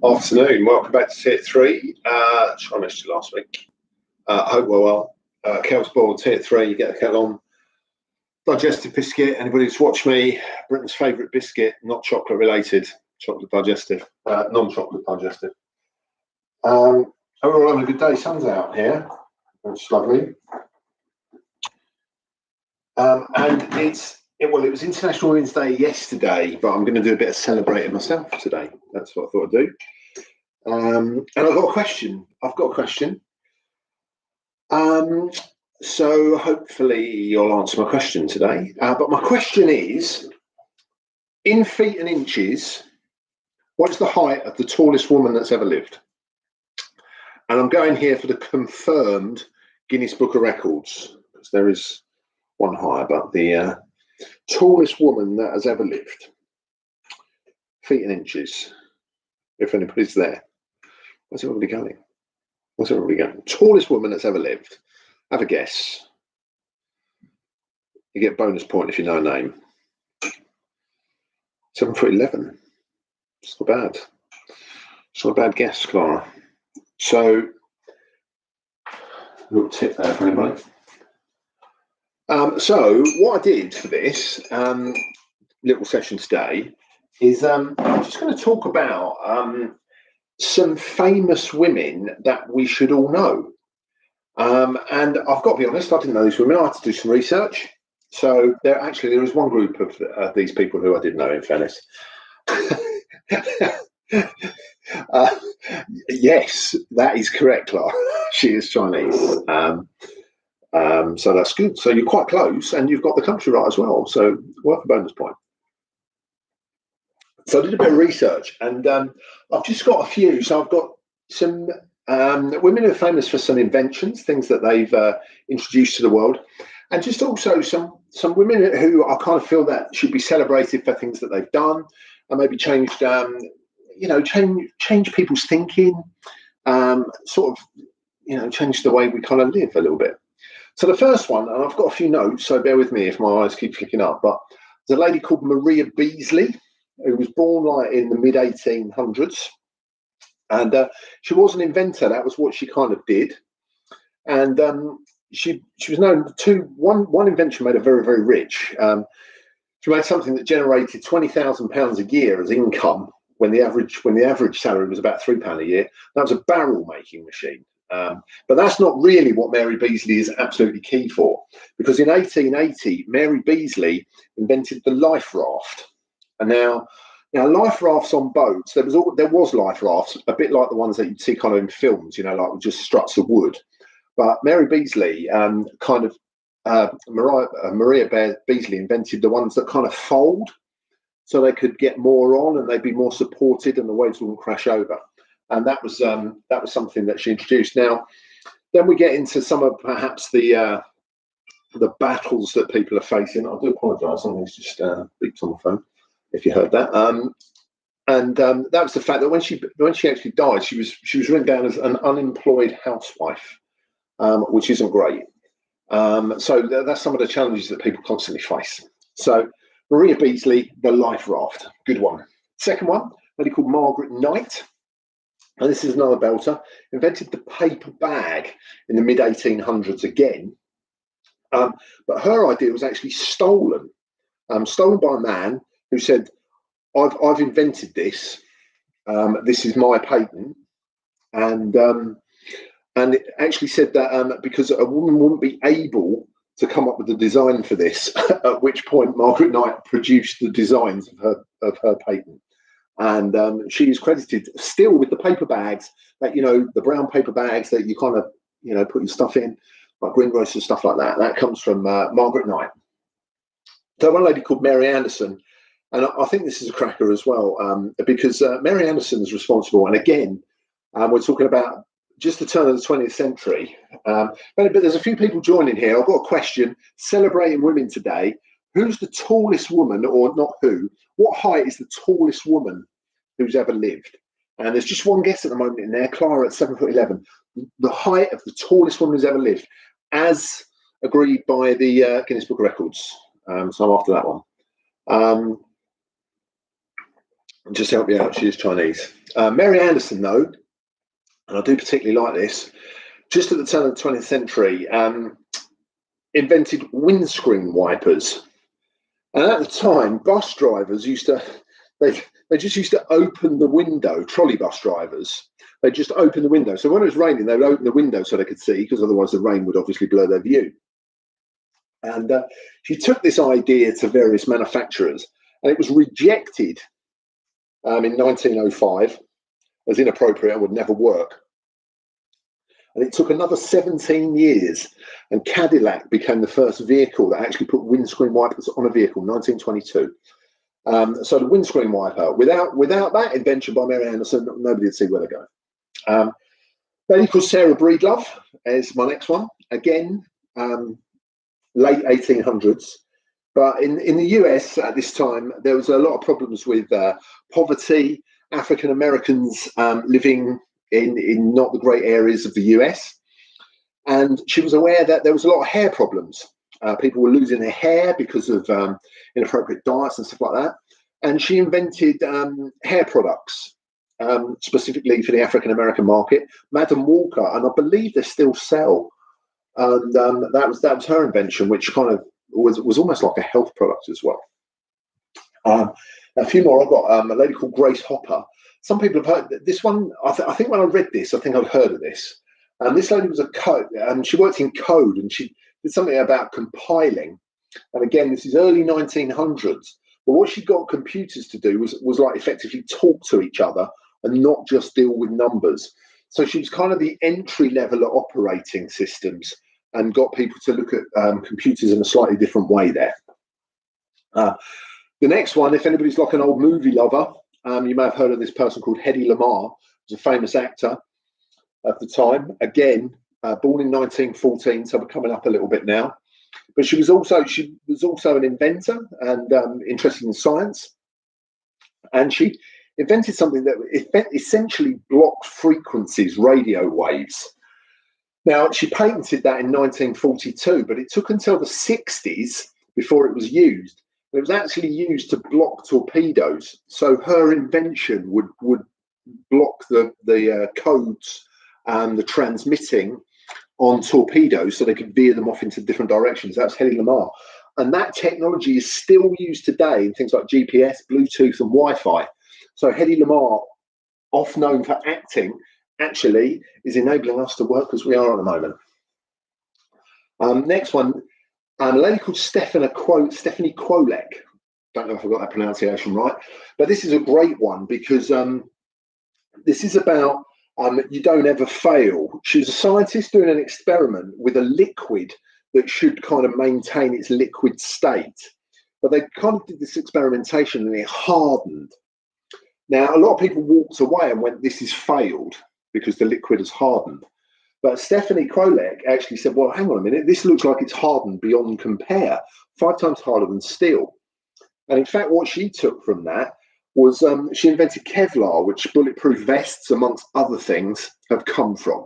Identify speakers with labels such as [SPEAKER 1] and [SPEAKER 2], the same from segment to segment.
[SPEAKER 1] Afternoon, welcome back to Tier 3. I missed you last week. I hope we're well. Kel's boiled Tier 3, you get the kettle on. Digestive biscuit, anybody who's watched me, Britain's favourite biscuit, not chocolate related, chocolate digestive, non-chocolate digestive. We're all having a good day, sun's out here, it's lovely. And it was International Women's Day yesterday, but I'm going to do a bit of celebrating myself today. That's what I thought I'd do. And I've got a question. So hopefully you'll answer my question today. But my question is, in feet and inches, what is the height of the tallest woman that's ever lived? And I'm going here for the confirmed Guinness Book of Records, because there is one higher, but the tallest woman that has ever lived. Feet and inches, if anybody's there. Where's everybody going? Tallest woman that's ever lived. Have a guess. You get a bonus point if you know a name. 7'11". It's not bad. It's not a bad guess, Clara. So, a little tip there for anybody. So what I did for this little session today is I'm just going to talk about some famous women that we should all know. And I've got to be honest, I didn't know these women. I had to do some research. So there is one group of these people who I did know, in fairness. Yes, that is correct, Clara. She is Chinese. So that's good. So you're quite close, and you've got the country right as well. So worth a bonus point. So I did a bit of research, and I've just got a few. So I've got some women who are famous for some inventions, things that they've introduced to the world, and just also some women who I kind of feel that should be celebrated for things that they've done, and maybe changed, change people's thinking, change the way we kind of live a little bit. So the first one, and I've got a few notes, so bear with me if my eyes keep flicking up, but there's a lady called Maria Beasley, who was born in the mid-1800s. And she was an inventor. That was what she kind of did. And she was known to, one invention made her very, very rich. She made something that generated £20,000 a year as income when the average salary was about £3 a year. That was a barrel making machine. But that's not really what Mary Beasley is absolutely key for, because in 1880 Mary Beasley invented the Life Raft. And now life rafts on boats, there was life rafts, a bit like the ones that you'd see kind of in films, like with just struts of wood. But Mary Beasley Maria Beasley invented the ones that kind of fold, so they could get more on and they'd be more supported and the waves wouldn't crash over. And that was something that she introduced. Now, then we get into some of perhaps the battles that people are facing. I do apologise, something's just beeped on the phone, if you heard that. And that was the fact that when she actually died, she was written down as an unemployed housewife, which isn't great. So that's some of the challenges that people constantly face. So Maria Beasley, the Life Raft, good one. Second one, a lady called Margaret Knight. And this is another belter, invented the paper bag in the mid-1800s again. But her idea was actually stolen by a man who said, I've invented this. This is my patent. And it actually said that because a woman wouldn't be able to come up with the design for this, at which point Margaret Knight produced the designs of her patent. And she is credited still with the paper bags, that the brown paper bags that you kind of put your stuff in, like greengrocers, stuff like that. That comes from Margaret Knight. So one lady called Mary Anderson, and I think this is a cracker as well, because Mary Anderson is responsible. And again, we're talking about just the turn of the 20th century. But there's a few people joining here. I've got a question. Celebrating women today. Who's the tallest woman, or not who? What height is the tallest woman who's ever lived? And there's just one guess at the moment in there. Clara at 7'11". The height of the tallest woman who's ever lived, as agreed by the Guinness Book of Records. So I'm after that one. Just to help you out, she is Chinese. Mary Anderson, though, and I do particularly like this, just at the turn of the 20th century, invented windscreen wipers. And at the time, bus drivers they just used to open the window, trolley bus drivers. They just open the window. So when it was raining, they would open the window so they could see, because otherwise the rain would obviously blur their view. And she took this idea to various manufacturers, and it was rejected in 1905 as inappropriate and would never work. And it took another 17 years, and Cadillac became the first vehicle that actually put windscreen wipers on a vehicle, 1922. So the windscreen wiper, without that invention by Mary Anderson, nobody would see where they go. Lady called Sarah Breedlove is my next one. Again, late 1800s. But in the US at this time, there was a lot of problems with poverty, African Americans living in not the great areas of the US. And she was aware that there was a lot of hair problems. People were losing their hair because of inappropriate diets and stuff like that. And she invented hair products, specifically for the African American market. Madam Walker, and I believe they still sell. And that was her invention, which kind of was almost like a health product as well. A few more. I've got a lady called Grace Hopper. Some people have heard this one. I think when I read this, I think I'd heard of this. This lady was a code, and she worked in code, and she did something about compiling. And again, this is early 1900s. But what she got computers to do was like effectively talk to each other and not just deal with numbers. So she was kind of the entry level at operating systems, and got people to look at computers in a slightly different way there. The next one, if anybody's like an old movie lover, you may have heard of this person called Hedy Lamarr, who's a famous actor at the time. Again, born in 1914, so we're coming up a little bit now. But she was also an inventor and interested in science. And she invented something that essentially blocked frequencies, radio waves. Now, she patented that in 1942, but it took until the 60s before it was used. It was actually used to block torpedoes. So her invention would block the codes and the transmitting on torpedoes so they could veer them off into different directions. That's Hedy Lamarr. And that technology is still used today in things like GPS, Bluetooth, and Wi-Fi. So Hedy Lamarr, oft known for acting, actually is enabling us to work as we are at the moment. Next one, a lady called Stephanie Kwolek. Don't know if I got that pronunciation right, but this is a great one because this is about you don't ever fail. She's a scientist doing an experiment with a liquid that should kind of maintain its liquid state. But they kind of did this experimentation and it hardened. Now, a lot of people walked away and went, this has failed because the liquid has hardened. But Stephanie Kwolek actually said, well, hang on a minute, this looks like it's hardened beyond compare, 5 times harder than steel. And in fact, what she took from that was she invented Kevlar, which bulletproof vests, amongst other things, have come from.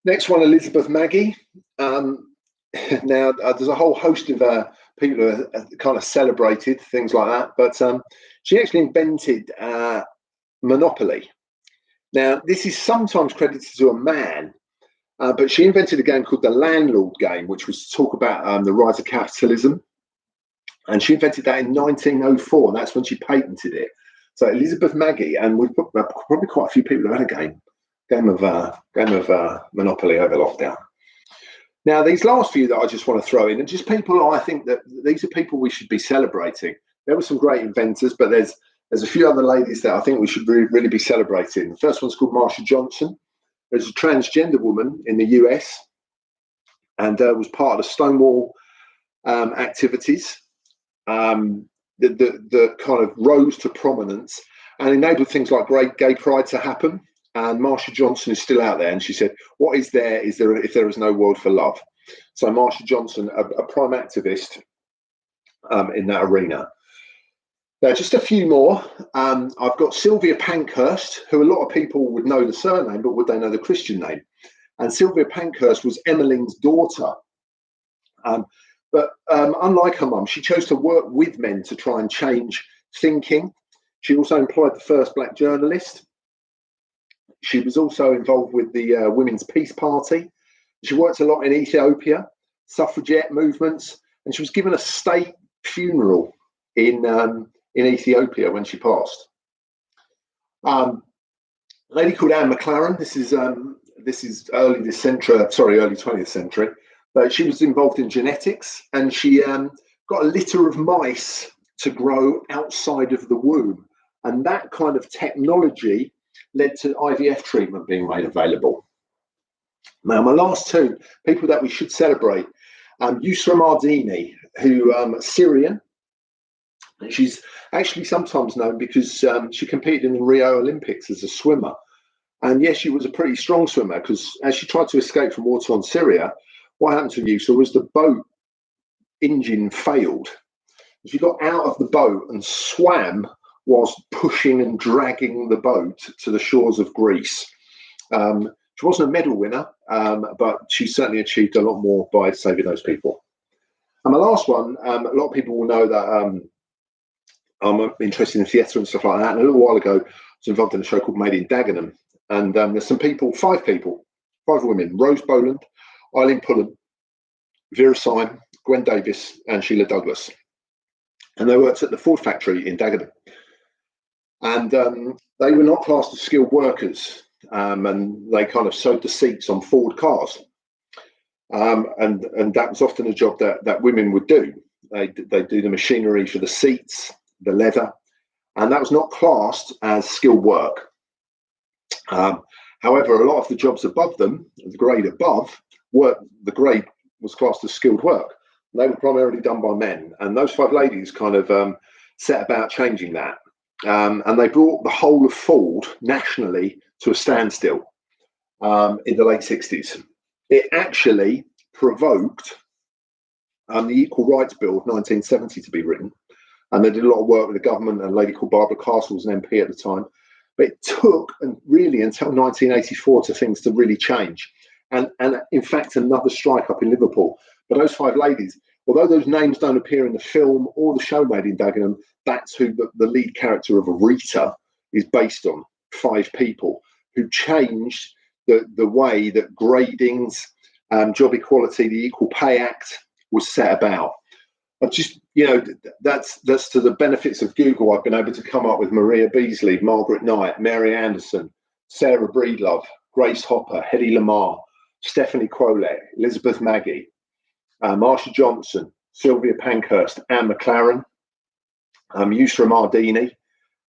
[SPEAKER 1] Next one, Elizabeth Maggie. Now, there's a whole host of people who are kind of celebrated, things like that, but she actually invented Monopoly. Now, this is sometimes credited to a man, but she invented a game called the Landlord game, which was to talk about the rise of capitalism. And she invented that in 1904, and that's when she patented it. So Elizabeth Maggie, and we've got probably quite a few people who had a game of Monopoly over lockdown. Now, these last few that I just want to throw in are just people I think that these are people we should be celebrating. There were some great inventors, but there's a few other ladies that I think we should really be celebrating. The first one's called Marsha Johnson. There's a transgender woman in the US and was part of the Stonewall activities that kind of rose to prominence and enabled things like gay pride to happen. And Marsha Johnson is still out there, and she said, what is there if there is no world for love? So Marsha Johnson, a prime activist in that arena. Now, just a few more. I've got Sylvia Pankhurst, who a lot of people would know the surname, but would they know the Christian name? And Sylvia Pankhurst was Emmeline's daughter. But unlike her mum, she chose to work with men to try and change thinking. She also employed the first black journalist. She was also involved with the Women's Peace Party. She worked a lot in Ethiopia, suffragette movements, and she was given a state funeral in Ethiopia when she passed. A lady called Anne McLaren. This is early 20th century. But she was involved in genetics, and she got a litter of mice to grow outside of the womb, and that kind of technology led to IVF treatment being made available. Now, my last two people that we should celebrate, Yusra Mardini, who Syrian. She's actually sometimes known because she competed in the Rio Olympics as a swimmer. And yes, she was a pretty strong swimmer, because as she tried to escape from war-torn Syria, what happened to Yusra was the boat engine failed. She got out of the boat and swam whilst pushing and dragging the boat to the shores of Greece. She wasn't a medal winner, but she certainly achieved a lot more by saving those people. And my last one, a lot of people will know that I'm interested in theatre and stuff like that. And a little while ago, I was involved in a show called Made in Dagenham. And there's five women: Rose Boland, Eileen Pullen, Vera Syme, Gwen Davis, and Sheila Douglas. And they worked at the Ford factory in Dagenham. And they were not classed as skilled workers. And they kind of sewed the seats on Ford cars. And that was often a job that women would do. They do the machinery for the seats, the leather, and that was not classed as skilled work. However, a lot of the jobs above them, the grade above, the grade was classed as skilled work. They were primarily done by men, and those five ladies kind of set about changing that. And they brought the whole of Ford nationally to a standstill in the late 60s. It actually provoked the Equal Rights Bill of 1970 to be written. And they did a lot of work with the government, and a lady called Barbara Castle was an MP at the time. But it took really until 1984 for things to really change. And in fact, another strike up in Liverpool. But those five ladies, although those names don't appear in the film or the show Made in Dagenham, that's who the lead character of Rita is based on. Five people who changed the way that gradings, job equality, the Equal Pay Act was set about. I just, that's to the benefits of Google. I've been able to come up with Maria Beasley, Margaret Knight, Mary Anderson, Sarah Breedlove, Grace Hopper, Hedy Lamarr, Stephanie Quolette, Elizabeth Maggie, Marsha Johnson, Sylvia Pankhurst, Anne McLaren, Yusra Mardini,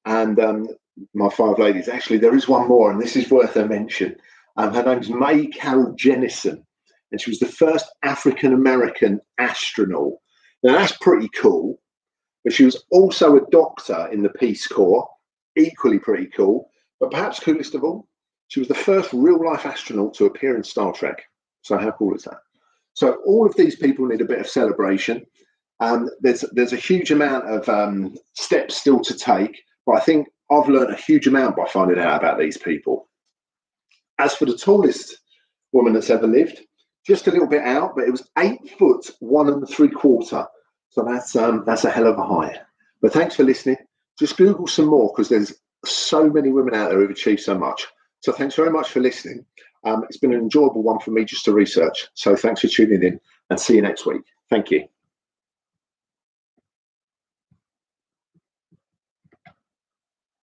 [SPEAKER 1] and my five ladies. Actually, there is one more, and this is worth a mention. Her name's May Carol Jennison, and she was the first African-American astronaut. Now, that's pretty cool, but she was also a doctor in the Peace Corps, equally pretty cool, but perhaps coolest of all, she was the first real-life astronaut to appear in Star Trek. So how cool is that? So all of these people need a bit of celebration. There's a huge amount of steps still to take, but I think I've learned a huge amount by finding out about these people. As for the tallest woman that's ever lived, just a little bit out, but it was 8'1 3/4". So that's a hell of a height. But thanks for listening. Just Google some more, because there's so many women out there who've achieved so much. So thanks very much for listening. It's been an enjoyable one for me just to research. So thanks for tuning in, and see you next week. Thank you.